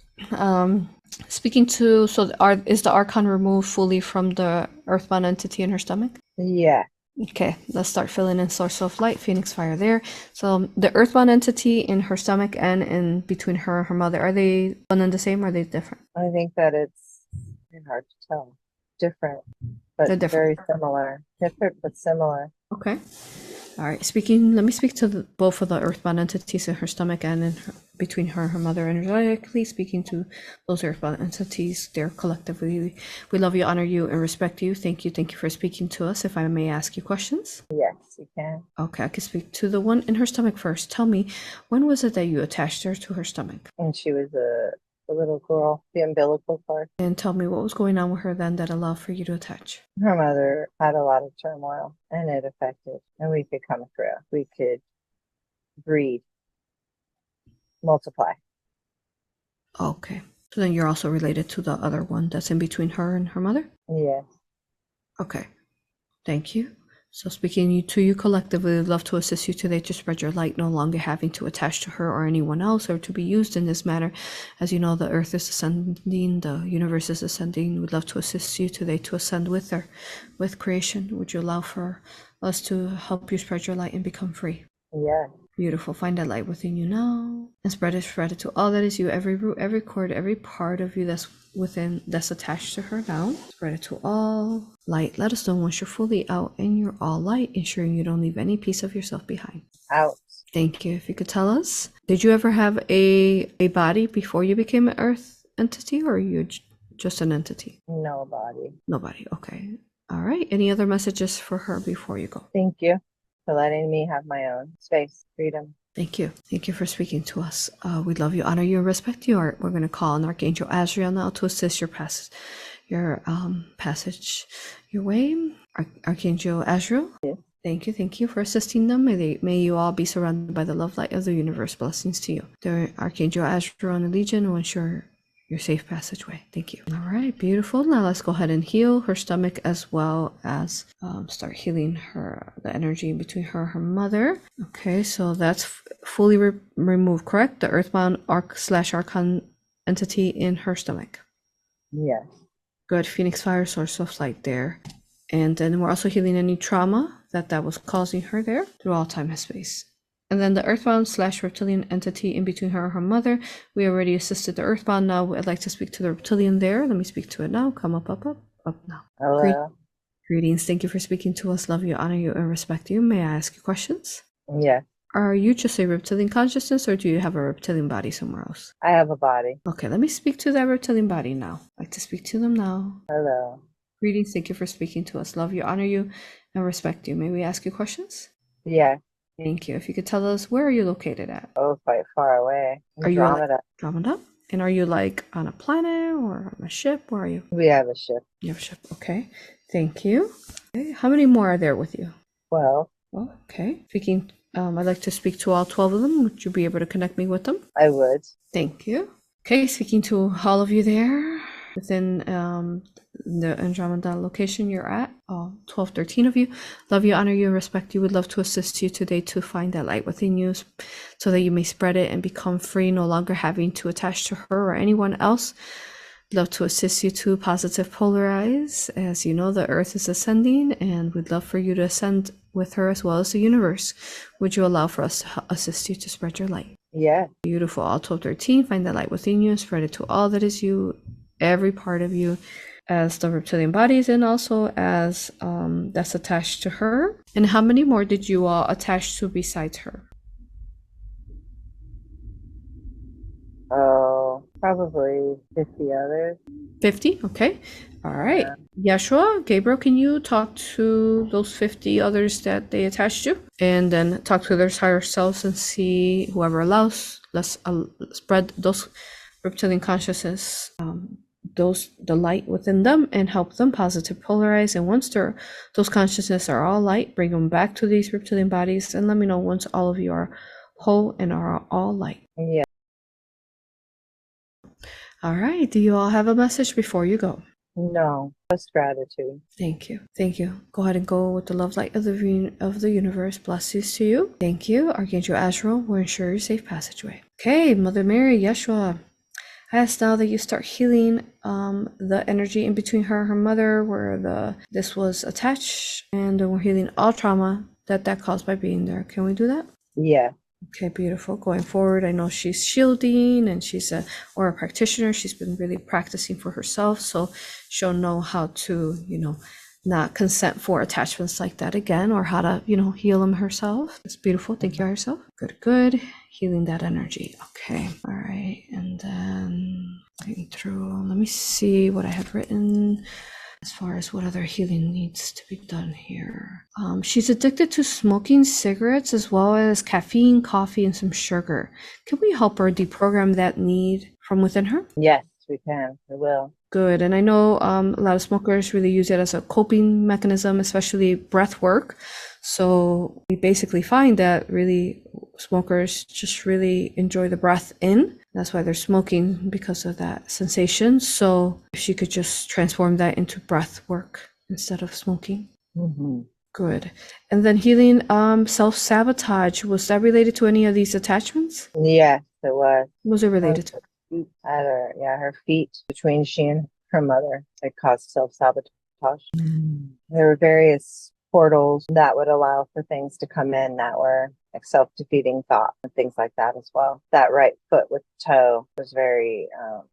speaking to is the archon removed fully from the earthbound entity in her stomach? Yeah. Okay, let's start filling in source of light, phoenix fire there. So the earthbound entity in her stomach and in between her and her mother, are they one and the same or are they different? I think that it's hard to tell. Different, but They're different. very similar. Different, but similar. Okay. All right. Let me speak to both of the earthbound entities in her stomach and between her and her mother energetically. Speaking to those earthbound entities, they're collectively, we love you, honor you, and respect you. Thank you. Thank you for speaking to us. If I may ask you questions. Yes, you can. Okay, I can speak to the one in her stomach first. Tell me, when was it that you attached her to her stomach? And she was a little girl, the umbilical part. And tell me what was going on with her then that allowed for you to attach. Her mother had a lot of turmoil, and it affected, and we could come through. We could breed, multiply. Okay. So then you're also related to the other one that's in between her and her mother? Yes. Okay. Thank you. So speaking to you collectively, we'd love to assist you today to spread your light, no longer having to attach to her or anyone else or to be used in this manner. As you know, the earth is ascending, the universe is ascending. We'd love to assist you today to ascend with her, with creation. Would you allow for us to help you spread your light and become free? Yes. Beautiful. Find that light within you now and spread it to all that is you, every root, every cord, every part of you that's attached to her now. Spread it to all light. Let us know once you're fully out and you're all light, ensuring you don't leave any piece of yourself behind. Out. Thank you. If you could tell us, did you ever have a body before you became an earth entity, or are you just an entity? Nobody. Nobody. Okay. All right. Any other messages for her before you go? Thank you for letting me have my own space, freedom. Thank you. Thank you for speaking to us. We love you, honor you, and respect you. We're going to call on Archangel Azrael now to assist your passage your way. Archangel Azrael. Yes. Thank you for assisting them. May you all be surrounded by the love light of the universe. Blessings to you. The Archangel Azrael and the Legion will ensure your safe passageway. Thank you. All right, beautiful. Now let's go ahead and heal her stomach as well as start healing the energy between her and her mother. Okay, so that's fully removed, correct? The earthbound archon entity in her stomach. Yes. Good. Phoenix fire, source of light there. And then we're also healing any trauma that was causing her there through all time and space. And then the earthbound / reptilian entity in between her and her mother. We already assisted the earthbound. Now I'd like to speak to the reptilian there. Let me speak to it now. Come up now. Hello. Greetings. Thank you for speaking to us. Love you, honor you, and respect you. May I ask you questions? Yes. Are you just a reptilian consciousness, or do you have a reptilian body somewhere else? I have a body. Okay, let me speak to that reptilian body now. I'd like to speak to them now. Hello. Greetings. Thank you for speaking to us. Love you, honor you, and respect you. May we ask you questions? Yes. Thank you. If you could tell us, where are you located at? Oh, quite far away. Are you Andromeda? And are you like on a planet or on a ship? Where are you? We have a ship. You have a ship. Okay. Thank you. Okay. How many more are there with you? 12. Well, okay. I'd like to speak to all 12 of them. Would you be able to connect me with them? I would. Thank you. Okay, speaking to all of you there within the Andromeda location you're at, 12, 13 of you. Love you, honor you, and respect you. Would love to assist you today to find that light within you so that you may spread it and become free, no longer having to attach to her or anyone else. Love to assist you to positive polarize. As you know, the earth is ascending, and we'd love for you to ascend with her as well as the universe. Would you allow for us to assist you to spread your light? Yeah. Beautiful. All 12, 13, find that light within you and spread it to all that is you, every part of you, as the reptilian bodies, and also as that's attached to her. And how many more did you all attach to besides her? Oh, probably 50 others. 50? Okay. All right. Yeah. Yeshua, Gabriel, can you talk to those 50 others that they attached to? And then talk to their higher selves and see whoever allows. Let's spread those reptilian consciousness the light within them and help them positive polarize. And once those consciousness are all light, bring them back to these reptilian bodies, and let me know once all of you are whole and are all light. Yeah. All right. Do you all have a message before you go? No, just gratitude. Thank you. Thank you. Go ahead and go with the love light of the universe. Blessings to you. Thank you. Archangel Azrael will ensure your safe passageway. Okay, Mother Mary, Yeshua, I ask now that you start healing the energy in between her and her mother where this was attached, and we're healing all trauma that caused by being there. Can we do that? Yeah. Okay, beautiful. Going forward, I know she's shielding and she's a Aura practitioner. She's been really practicing for herself, so she'll know how to, not consent for attachments like that again, or how to, heal them herself. It's beautiful. Thank you, herself. Good, good. Healing that energy. Okay. All right. And then going through, let me see what I had written as far as what other healing needs to be done here. She's addicted to smoking cigarettes as well as caffeine, coffee, and some sugar. Can we help her deprogram that need from within her? Yes, we can. We will. Good. And I know a lot of smokers really use it as a coping mechanism, especially breath work. So we basically find that really smokers just really enjoy the breath in. That's why they're smoking, because of that sensation. So if she could just transform that into breath work instead of smoking. Mm-hmm. Good. And then healing self-sabotage. Was that related to any of these attachments? Yes, it was. What was it related to? At her feet, between she and her mother, it caused self-sabotage. There were various portals that would allow for things to come in that were like self-defeating thought and things like that as well. That right foot with toe was very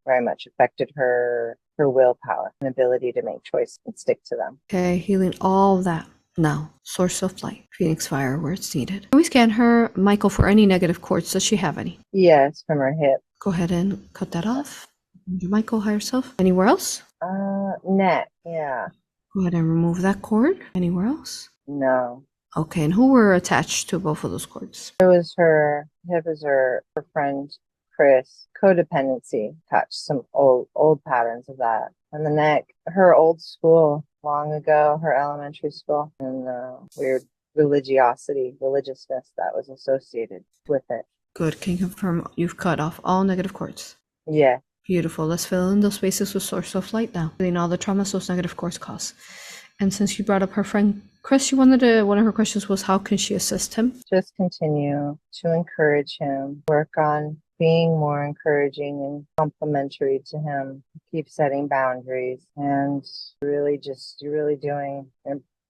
much affected her willpower and ability to make choices and stick to them. Okay, healing all of that. Now, source of light, Phoenix fire where it's needed. Can we scan her, Michael, for any negative cords? Does she have any? Yes, from her hip. Go ahead and cut that off. Michael, higher self. Anywhere else? Neck, yeah. Go ahead and remove that cord. Anywhere else? No. Okay, and who were attached to both of those cords? It was her hip, is her friend Chris. Codependency touched some old patterns of that. And the neck, her old school long ago, her elementary school, and weird religiousness that was associated with it. Good. Can you confirm you've cut off all negative cords? Yeah. Beautiful. Let's fill in those spaces with source of light now. Healing all the traumas those negative cords cause. And since you brought up her friend Chris, one of her questions was, how can she assist him? Just continue to encourage him, work on being more encouraging and complimentary to him, keep setting boundaries, and you're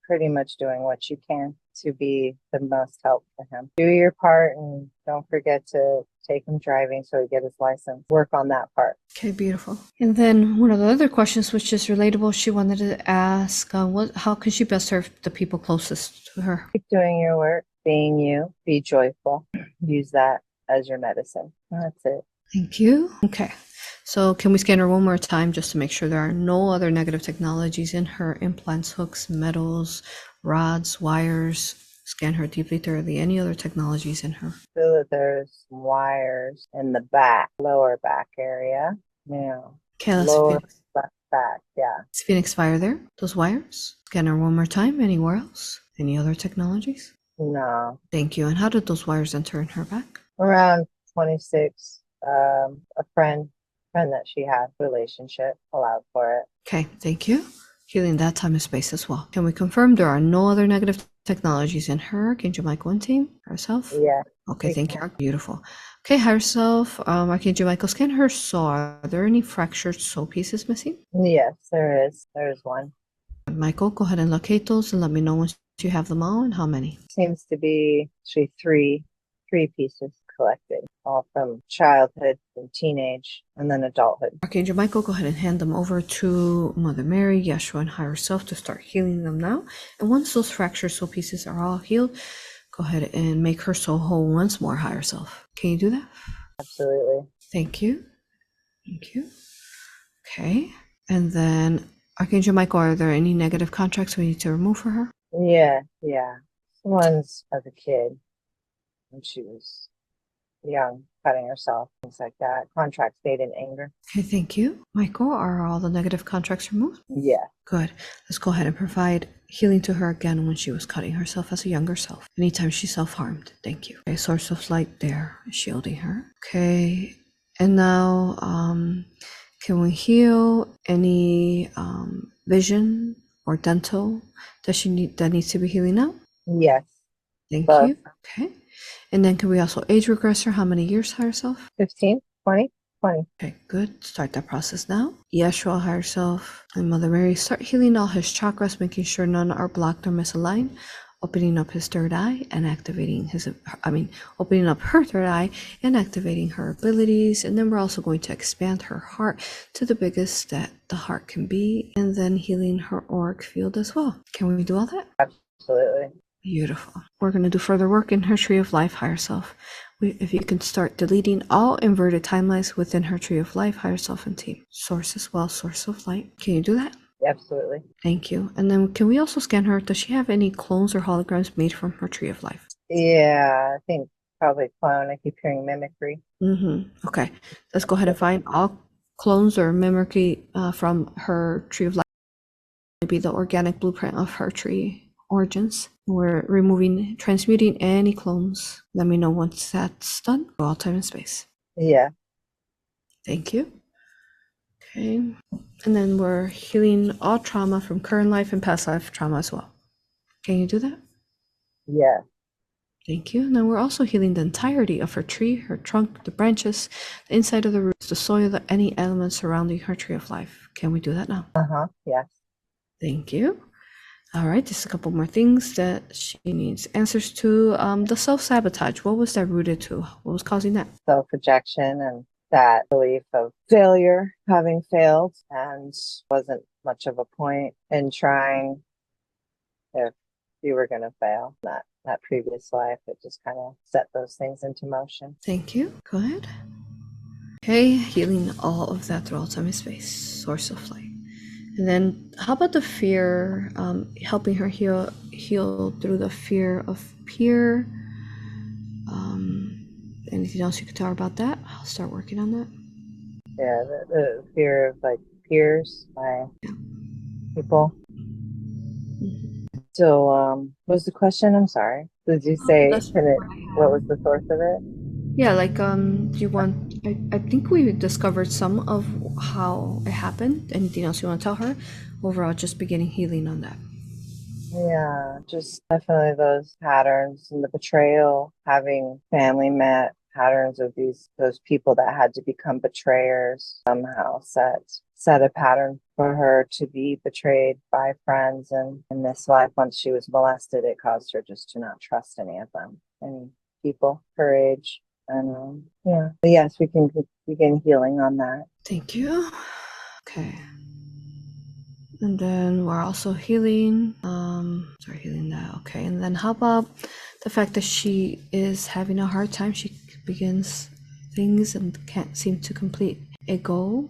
pretty much doing what you can to be the most help for him. Do your part, and don't forget to take him driving so he get his license. Work on that part. Okay, beautiful. And then one of the other questions, which is relatable, she wanted to ask, how can she best serve the people closest to her? Keep doing your work, being you, be joyful. Use that as your medicine. That's it. Thank you. Okay. So can we scan her one more time just to make sure there are no other negative technologies in her? Implants, hooks, metals, rods, wires. Scan her deeply, thoroughly. Any other technologies in her? Feel that there's wires in the back, lower back area. Yeah. Okay, let's lower back. Yeah. Is Phoenix fire there? Those wires? Scan her one more time. Anywhere else? Any other technologies? No. Thank you. And how did those wires enter in her back? Around 26. A friend that she had relationship allowed for it. Okay, thank you. Healing that time and space as well. Can we confirm there are no other negative technologies in her? Archangel Michael and team? Herself? Yeah. Okay, thank you. Beautiful. Okay, higher self, Archangel Michael, scan her soul. Are there any fractured soul pieces missing? Yes, there is. There is one. Michael, go ahead and locate those and let me know once you have them all and how many. Seems to be actually three pieces collected, all from childhood and teenage and then adulthood. Archangel Michael, go ahead and hand them over to Mother Mary, Yeshua, and higher self to start healing them now. And once those fractured soul pieces are all healed, go ahead and make her soul whole once more, higher self. Can you do that? Absolutely. Thank you. Thank you. Okay. And then, Archangel Michael, are there any negative contracts we need to remove for her? Yeah. One's as a kid when she was young, cutting herself, things like that. Contracts made in anger. Okay, thank you. Michael, are all the negative contracts removed? Yeah. Good. Let's go ahead and provide healing to her again when she was cutting herself as a younger self. Anytime she self-harmed. Thank you. Okay, source of light there, shielding her. Okay. And now, can we heal any vision or dental that needs to be healing now? Yes. Thank Both. you. Okay. And then can we also age regress her? How many years higher self? 15, 20, 20. Okay, good. Start that process now. Yeshua, higher self, and Mother Mary, start healing all his chakras, making sure none are blocked or misaligned, opening up his third eye and activating opening up her third eye and activating her abilities. And then we're also going to expand her heart to the biggest that the heart can be, and then healing her auric field as well. Can we do all that? Absolutely. Beautiful. We're going to do further work in her tree of life, higher self. If you can start deleting all inverted timelines within her tree of life, higher self and team. Source as well, source of light. Can you do that? Absolutely. Thank you. And then can we also scan her? Does she have any clones or holograms made from her tree of life? Yeah, I think probably clone. I keep hearing mimicry. Okay. Let's go ahead and find all clones or mimicry from her tree of life. Maybe the organic blueprint of her tree origins. We're transmuting any clones. Let me know once that's done. All time and space. Yeah. Thank you. Okay. And then we're healing all trauma from current life and past life trauma as well. Can you do that? Yeah. Thank you. And then we're also healing the entirety of her tree, her trunk, the branches, the inside of the roots, the soil, any elements surrounding her tree of life. Can we do that now? Yes. Thank you. All right, just a couple more things that she needs answers to. The self-sabotage, what was that rooted to? What was causing that? Self-rejection and that belief of failure, having failed, and wasn't much of a point in trying if you were going to fail. That previous life, it just kind of set those things into motion. Thank you. Go ahead. Okay, healing all of that through all time and space, source of light. And then how about the fear, helping her heal through the fear of peer? Anything else you could tell her about that? I'll start working on that. Yeah, the fear of like peers, my people. So, what was the question? I'm sorry. Did you say what was the source of it? Yeah, like do you want I think we discovered some of how it happened. Anything else you want to tell her? Overall, just beginning healing on that. Yeah, just definitely those patterns and the betrayal, having family met patterns of those people that had to become betrayers somehow set a pattern for her to be betrayed by friends, and in this life once she was molested it caused her just to not trust any of them, any people her age. And yeah, but yes, we can begin healing on that. Thank you. Okay. And then we're also healing healing that. Okay. And then how about the fact that she is having a hard time? She begins things and can't seem to complete a goal.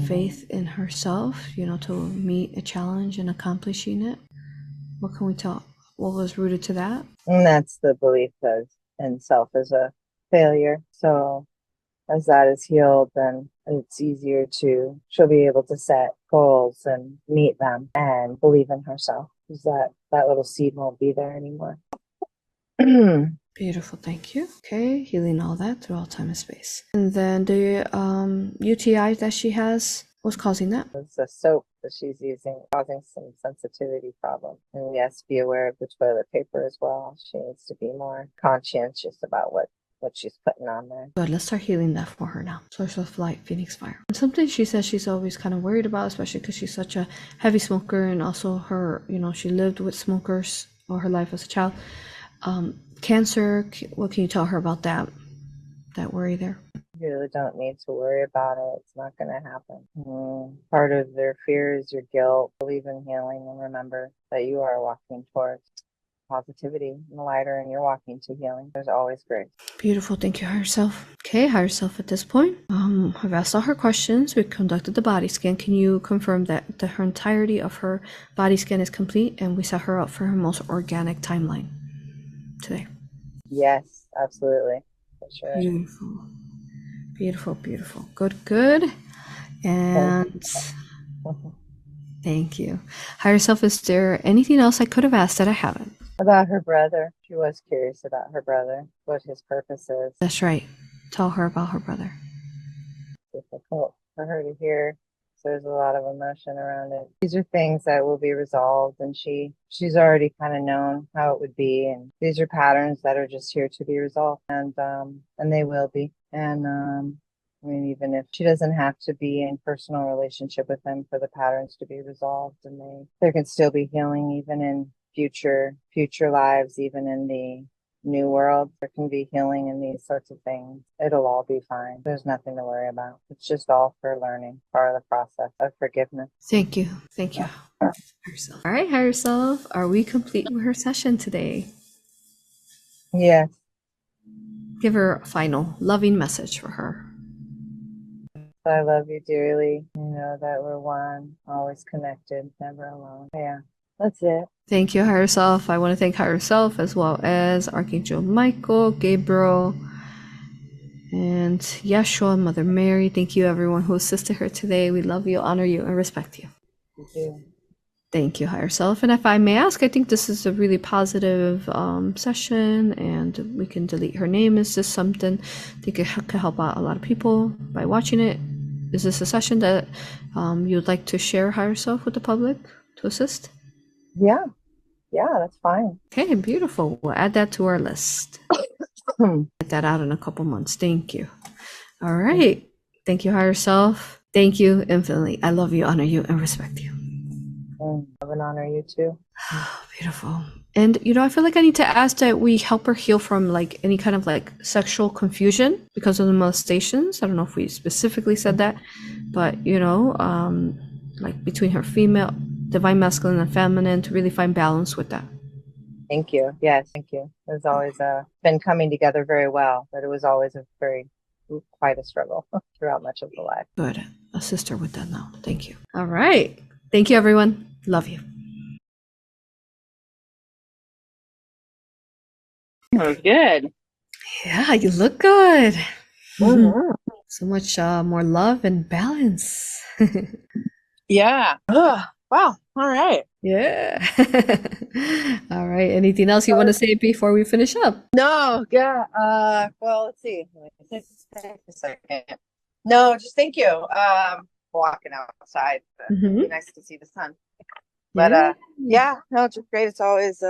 Faith in herself, to meet a challenge and accomplishing it. What can we tell? What was rooted to that? And that's the belief that in self is a failure. So as that is healed, then it's easier she'll be able to set goals and meet them and believe in herself, because that little seed won't be there anymore. Beautiful, thank you. Okay, healing all that through all time and space. And then the UTI that she has, what's causing that? It's a soap that she's using, causing some sensitivity problem. And yes, be aware of the toilet paper as well. She needs to be more conscientious about what she's putting on there. Good, let's start healing that for her now. Source of light, Phoenix fire. And something she says she's always kind of worried about, especially because she's such a heavy smoker, and also her, she lived with smokers all her life as a child. Cancer, what can you tell her about that worry there? You really don't need to worry about it. It's not going to happen. Part of their fear is your guilt. Believe in healing and remember that you are walking towards positivity and the lighter, and you're walking to healing. There's always grace. Beautiful. Thank you, higher self. Okay, higher self, at this point, I've asked all her questions. We conducted the body scan. Can you confirm that her entirety of her body scan is complete and we set her up for her most organic timeline today? Yes, absolutely. for sure. Beautiful. Beautiful, beautiful. Good, good. And thank you. Higher self, is there anything else I could have asked that I haven't? About her brother. She was curious about her brother, what his purpose is. That's right. Tell her about her brother. Difficult for her to hear. So there's a lot of emotion around it. These are things that will be resolved, and she's already kind of known how it would be, and these are patterns that are just here to be resolved, and they will be. And I mean, even if she doesn't have to be in personal relationship with him for the patterns to be resolved, and there can still be healing even in future lives, even in the new world. There can be healing in these sorts of things. It'll all be fine. There's nothing to worry about. It's just all for learning, part of the process of forgiveness. Thank you. Thank you. All right, higher self, are we complete with her session today? Yes. Give her a final loving message for her. I love you dearly. You know that we're one, always connected, never alone. Yeah, that's it. Thank you, higher self. I want to thank higher self as well as Archangel Michael, Gabriel, and Yeshua, Mother Mary. Thank you, everyone who assisted her today. We love you, honor you, and respect you. You do. Thank you, higher self. And if I may ask, I think this is a really positive session, and we can delete her name. Is this something that could help out a lot of people by watching it? Is this a session that you'd like to share higher self with the public to assist? Yeah, that's fine. Okay, beautiful. We'll add that to our list. Get that out in a couple months. Thank you. All right. Thank you, higher self. Thank you infinitely. I love you, honor you, and respect you. Love and honor you too. Beautiful. And I feel like I need to ask that we help her heal from like any kind of like sexual confusion because of the molestations. I don't know if we specifically said that, but like between her female, divine masculine and feminine, to really find balance with that. Thank you. Yes, thank you. It's always been coming together very well, but it was always quite a struggle throughout much of the life. Good. Assist her with that now. Thank you. All right. Thank you, everyone. Love you. Oh, good. Yeah, you look good. Mm-hmm. So much more love and balance. Yeah. Ugh. Wow. All right. Yeah. All right. Anything else you want to say before we finish up? No. Yeah. Well, let's see. Take a second. No, just thank you. Walking outside. It'd be nice to see the sun. But yeah, no, just great. It's always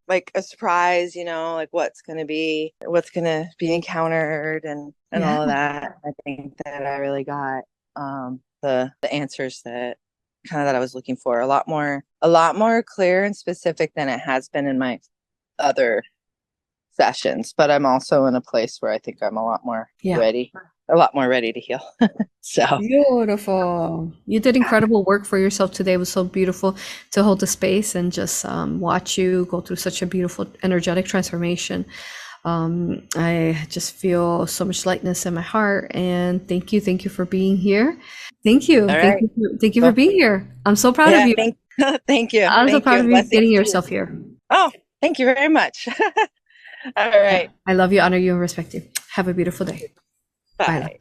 like a surprise, like what's gonna be encountered and all of that. I think that I really got the answers that I was looking for. A lot more clear and specific than it has been in my other sessions. But I'm also in a place where I think I'm a lot more ready to heal. So beautiful. You did incredible work for yourself today. It was so beautiful to hold the space and just watch you go through such a beautiful energetic transformation. I just feel so much lightness in my heart, and thank you for being here. Thank you. Thank you for being here. I'm so proud of you. Thank you. I'm so proud of you getting yourself here. Oh, thank you very much. All right. I love you, honor you, and respect you. Have a beautiful day. Bye.